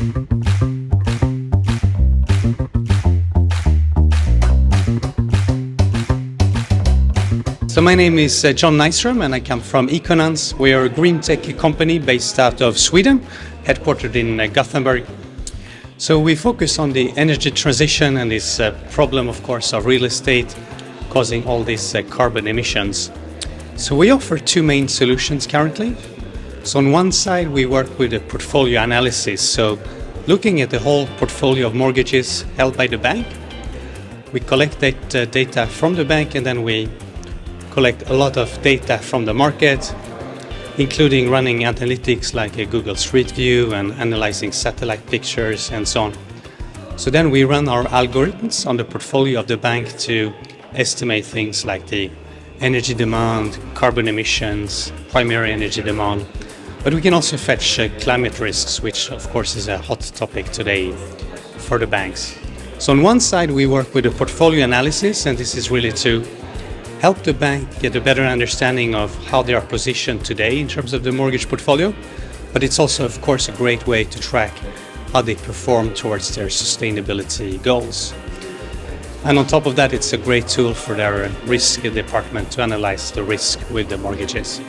So my name is John Nyström and I come from Econans. We are a green tech company based out of Sweden, headquartered in Gothenburg. So we focus on the energy transition and this problem, of course, of real estate causing all these carbon emissions. So we offer two main solutions currently. So on one side, we work with a portfolio analysis. So looking at the whole portfolio of mortgages held by the bank, we collect that data from the bank and then we collect a lot of data from the market, including running analytics like a Google Street View and analyzing satellite pictures and so on. So then we run our algorithms on the portfolio of the bank to estimate things like the energy demand, carbon emissions, primary energy demand. But we can also fetch climate risks, which of course is a hot topic today for the banks. So on one side, we work with a portfolio analysis, and this is really to help the bank get a better understanding of how they are positioned today in terms of the mortgage portfolio. But it's also, of course, a great way to track how they perform towards their sustainability goals. And on top of that, it's a great tool for their risk department to analyze the risk with the mortgages.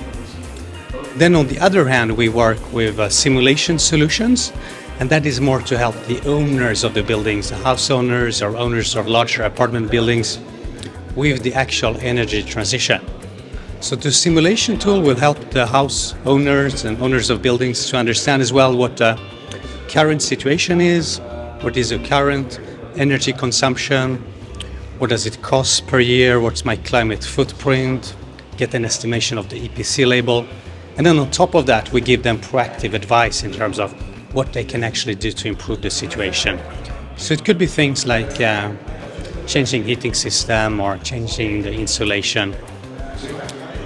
Then on the other hand, we work with simulation solutions, and that is more to help the owners of the buildings, the house owners or owners of larger apartment buildings, with the actual energy transition. So the simulation tool will help the house owners and owners of buildings to understand as well what the current situation is, what is the current energy consumption, what does it cost per year, what's my climate footprint, get an estimation of the EPC label. And then on top of that, we give them proactive advice in terms of what they can actually do to improve the situation. So it could be things like changing heating system or changing the insulation.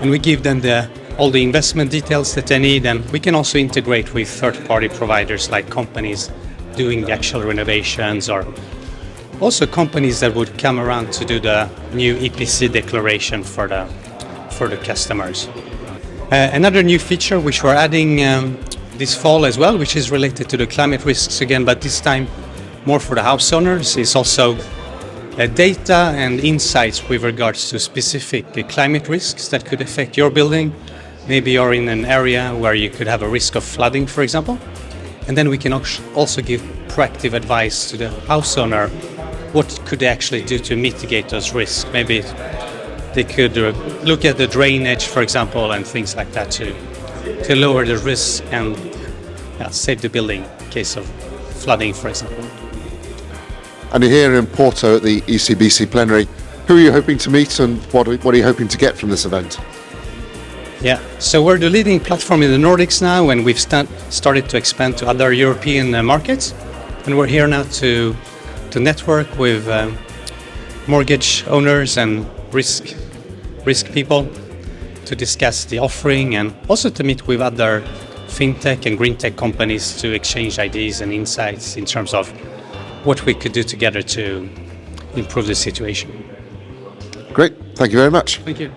And we give them all the investment details that they need, and we can also integrate with third-party providers like companies doing the actual renovations, or also companies that would come around to do the new EPC declaration for the customers. Another new feature which we're adding this fall as well, which is related to the climate risks again, but this time more for the house owners, is also data and insights with regards to specific climate risks that could affect your building. Maybe you're in an area where you could have a risk of flooding, for example. And then we can also give proactive advice to the house owner. What could they actually do to mitigate those risks? Maybe they could look at the drainage, for example, and things like that to lower the risk and save the building in case of flooding, for example. And you're here in Porto at the ECBC plenary. Who are you hoping to meet, and what are you hoping to get from this event? Yeah, so we're the leading platform in the Nordics now, and we've started to expand to other European markets. And we're here now to network with mortgage owners and risk people to discuss the offering, and also to meet with other fintech and green tech companies to exchange ideas and insights in terms of what we could do together to improve the situation. Great, thank you very much. Thank you.